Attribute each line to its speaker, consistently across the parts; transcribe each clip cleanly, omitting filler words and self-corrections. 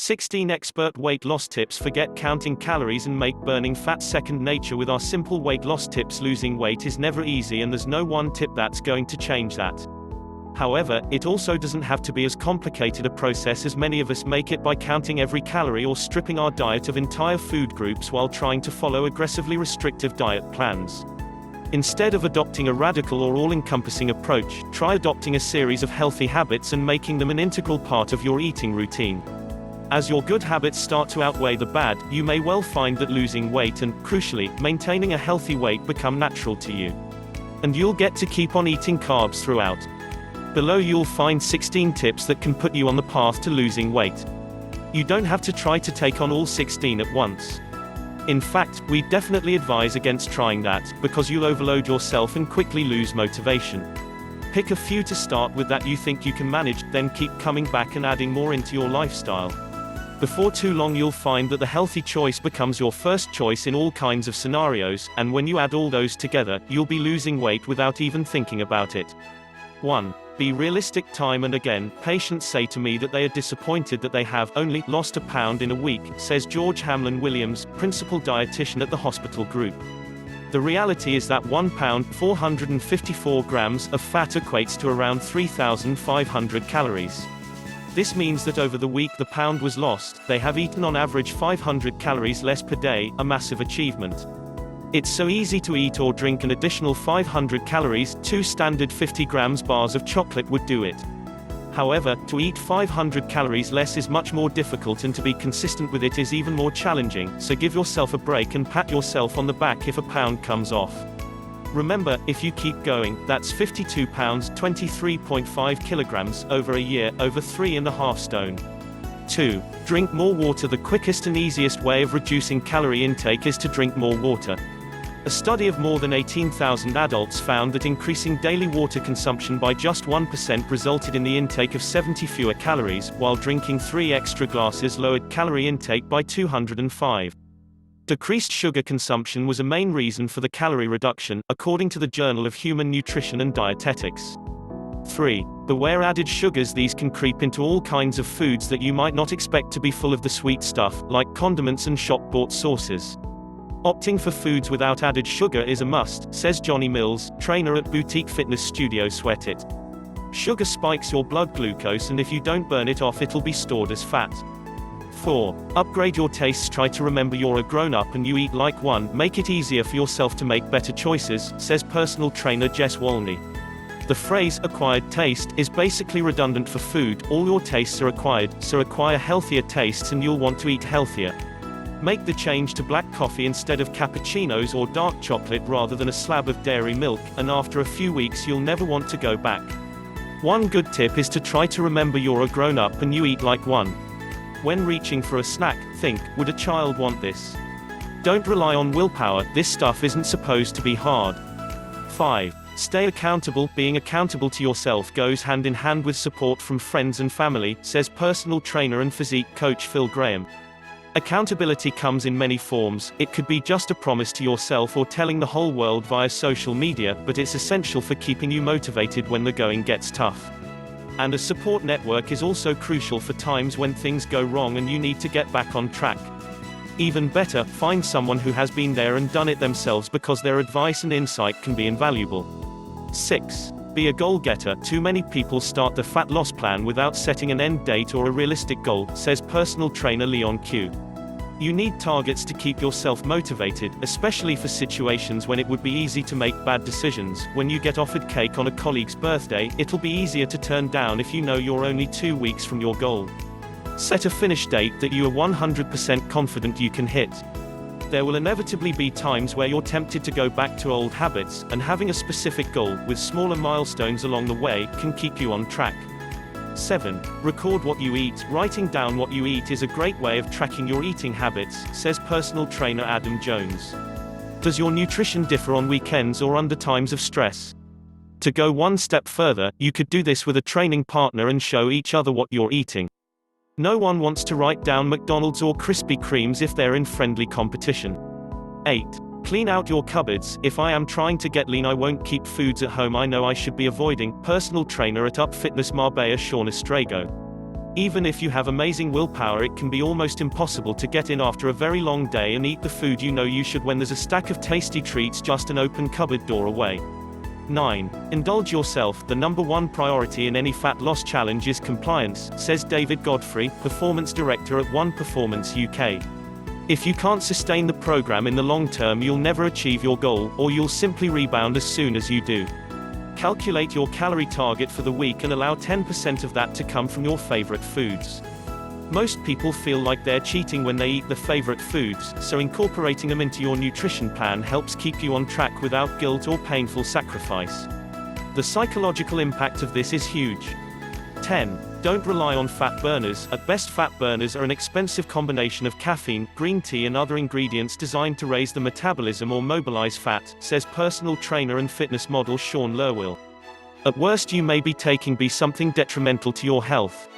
Speaker 1: 16 expert weight loss tips. Forget counting calories and make burning fat second nature with our simple weight loss tips. Losing weight is never easy, and there's no one tip that's going to change that. However, it also doesn't have to be as complicated a process as many of us make it by counting every calorie or stripping our diet of entire food groups while trying to follow aggressively restrictive diet plans. Instead of adopting a radical or all-encompassing approach, try adopting a series of healthy habits and making them an integral part of your eating routine. As your good habits start to outweigh the bad, you may well find that losing weight and, crucially, maintaining a healthy weight become natural to you. And you'll get to keep on eating carbs throughout. Below you'll find 16 tips that can put you on the path to losing weight. You don't have to try to take on all 16 at once. In fact, we definitely advise against trying that, because you'll overload yourself and quickly lose motivation. Pick a few to start with that you think you can manage, then keep coming back and adding more into your lifestyle. Before too long you'll find that the healthy choice becomes your first choice in all kinds of scenarios, and when you add all those together, you'll be losing weight without even thinking about it. 1. Be realistic. Time and again, patients say to me that they are disappointed that they have only lost a pound in a week, says George Hamlin Williams, principal dietitian at the hospital group. The reality is that 1 pound, 454 grams, of fat equates to around 3,500 calories. This means that over the week the pound was lost, they have eaten on average 500 calories less per day, a massive achievement. It's so easy to eat or drink an additional 500 calories, 2 standard 50 grams bars of chocolate would do it. However, to eat 500 calories less is much more difficult, and to be consistent with it is even more challenging, so give yourself a break and pat yourself on the back if a pound comes off. Remember, if you keep going, that's 52 pounds, 23.5 kilograms, over a year, over 3.5 stone. 2. Drink more water. The quickest and easiest way of reducing calorie intake is to drink more water. A study of more than 18,000 adults found that increasing daily water consumption by just 1% resulted in the intake of 70 fewer calories, while drinking 3 extra glasses lowered calorie intake by 205. Decreased sugar consumption was a main reason for the calorie reduction, according to the Journal of Human Nutrition and Dietetics. 3. Beware added sugars. These can creep into all kinds of foods that you might not expect to be full of the sweet stuff, like condiments and shop-bought sauces. Opting for foods without added sugar is a must, says Johnny Mills, trainer at boutique fitness studio Sweat It. Sugar spikes your blood glucose, and if you don't burn it off, it'll be stored as fat. 4. Upgrade your tastes. Try to remember you're a grown-up and you eat like one. Make it easier for yourself to make better choices, says personal trainer Jess Wolney. The phrase, acquired taste, is basically redundant for food. All your tastes are acquired, so acquire healthier tastes and you'll want to eat healthier. Make the change to black coffee instead of cappuccinos or dark chocolate rather than a slab of dairy milk, and after a few weeks you'll never want to go back. One good tip is to try to remember you're a grown-up and you eat like one. When reaching for a snack, think, would a child want this? Don't rely on willpower, this stuff isn't supposed to be hard. 5. Stay accountable. Being accountable to yourself goes hand in hand with support from friends and family, says personal trainer and physique coach Phil Graham. Accountability comes in many forms. It could be just a promise to yourself or telling the whole world via social media, but it's essential for keeping you motivated when the going gets tough. And a support network is also crucial for times when things go wrong and you need to get back on track. Even better, find someone who has been there and done it themselves, because their advice and insight can be invaluable. 6. Be a goal-getter. Too many people start the fat loss plan without setting an end date or a realistic goal, says personal trainer Leon Q. You need targets to keep yourself motivated, especially for situations when it would be easy to make bad decisions. When you get offered cake on a colleague's birthday, it'll be easier to turn down if you know you're only 2 weeks from your goal. Set a finish date that you are 100% confident you can hit. There will inevitably be times where you're tempted to go back to old habits, and having a specific goal, with smaller milestones along the way, can keep you on track. 7. Record what you eat. Writing down what you eat is a great way of tracking your eating habits, says personal trainer Adam Jones. Does your nutrition differ on weekends or under times of stress? To go one step further, you could do this with a training partner and show each other what you're eating. No one wants to write down McDonald's or Krispy Kremes if they're in friendly competition. 8. Clean out your cupboards. If I am trying to get lean, I won't keep foods at home I know I should be avoiding. Personal trainer at Up Fitness Marbella Shauna Strago. Even if you have amazing willpower, it can be almost impossible to get in after a very long day and eat the food you know you should when there's a stack of tasty treats just an open cupboard door away. 9. Indulge yourself. The number one priority in any fat loss challenge is compliance, says David Godfrey, Performance Director at One Performance UK. If you can't sustain the program in the long term, you'll never achieve your goal, or you'll simply rebound as soon as you do. Calculate your calorie target for the week and allow 10% of that to come from your favorite foods. Most people feel like they're cheating when they eat their favorite foods, so incorporating them into your nutrition plan helps keep you on track without guilt or painful sacrifice. The psychological impact of this is huge. 10. Don't rely on fat burners. At best, fat burners are an expensive combination of caffeine, green tea and other ingredients designed to raise the metabolism or mobilize fat, says personal trainer and fitness model Sean Lerwill. At worst, you may be taking something detrimental to your health.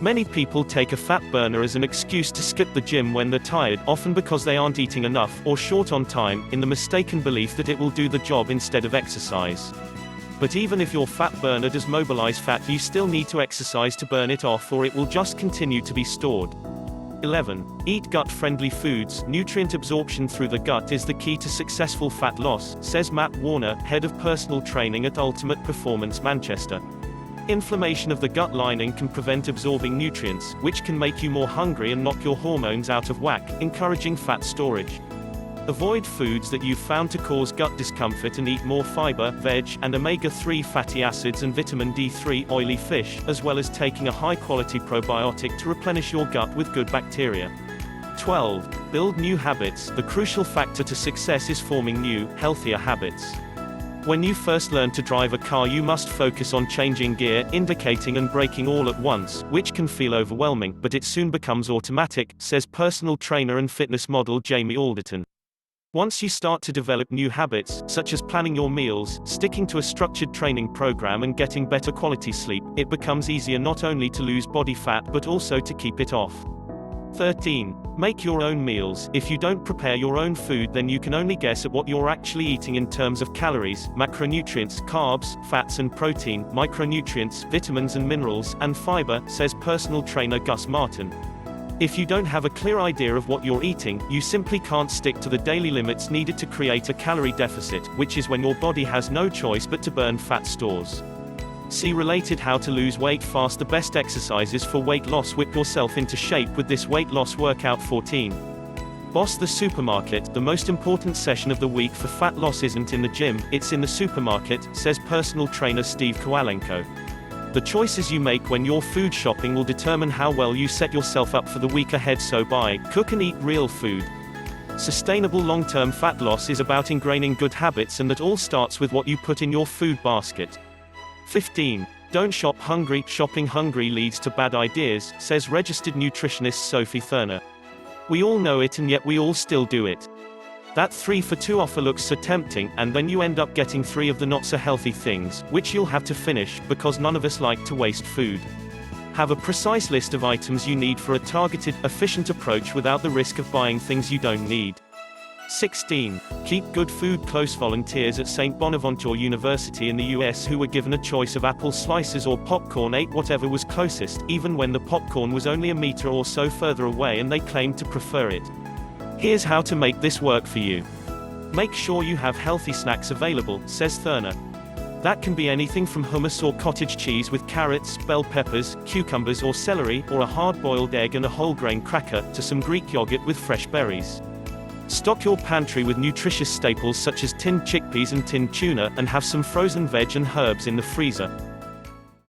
Speaker 1: Many people take a fat burner as an excuse to skip the gym when they're tired, often because they aren't eating enough, or short on time, in the mistaken belief that it will do the job instead of exercise. But even if your fat burner does mobilize fat, you still need to exercise to burn it off, or it will just continue to be stored. 11. Eat gut-friendly foods. Nutrient absorption through the gut is the key to successful fat loss, says Matt Warner, head of personal training at Ultimate Performance Manchester. Inflammation of the gut lining can prevent absorbing nutrients, which can make you more hungry and knock your hormones out of whack, encouraging fat storage. Avoid foods that you've found to cause gut discomfort and eat more fiber, veg, and omega-3 fatty acids and vitamin D3 oily fish, as well as taking a high-quality probiotic to replenish your gut with good bacteria. 12. Build new habits. The crucial factor to success is forming new, healthier habits. When you first learn to drive a car, you must focus on changing gear, indicating and braking all at once, which can feel overwhelming, but it soon becomes automatic, says personal trainer and fitness model Jamie Alderton. Once you start to develop new habits, such as planning your meals, sticking to a structured training program and getting better quality sleep, it becomes easier not only to lose body fat but also to keep it off. 13. Make your own meals. If you don't prepare your own food, then you can only guess at what you're actually eating in terms of calories, macronutrients, carbs, fats and protein, micronutrients, vitamins and minerals, and fiber, says personal trainer Gus Martin. If you don't have a clear idea of what you're eating, you simply can't stick to the daily limits needed to create a calorie deficit, which is when your body has no choice but to burn fat stores. See related how to lose weight fast. The best exercises for weight loss. Whip yourself into shape with this weight loss workout. 14. Boss the supermarket. The most important session of the week for fat loss isn't in the gym, it's in the supermarket, says personal trainer Steve Kowalenko. The choices you make when you're food shopping will determine how well you set yourself up for the week ahead, so buy, cook and eat real food. Sustainable long-term fat loss is about ingraining good habits, and that all starts with what you put in your food basket. 15. Don't shop hungry. Shopping hungry leads to bad ideas, says registered nutritionist Sophie Thurner. We all know it, and yet we all still do it. That 3-for-2 offer looks so tempting, and then you end up getting 3 of the not-so-healthy things, which you'll have to finish, because none of us like to waste food. Have a precise list of items you need for a targeted, efficient approach without the risk of buying things you don't need. 16. Keep good food close. Volunteers at St. Bonaventure University in the US who were given a choice of apple slices or popcorn ate whatever was closest, even when the popcorn was only a meter or so further away, and they claimed to prefer it. Here's how to make this work for you. Make sure you have healthy snacks available, says Thurner. That can be anything from hummus or cottage cheese with carrots, bell peppers, cucumbers or celery, or a hard-boiled egg and a whole grain cracker, to some Greek yogurt with fresh berries. Stock your pantry with nutritious staples such as tinned chickpeas and tinned tuna, and have some frozen veg and herbs in the freezer.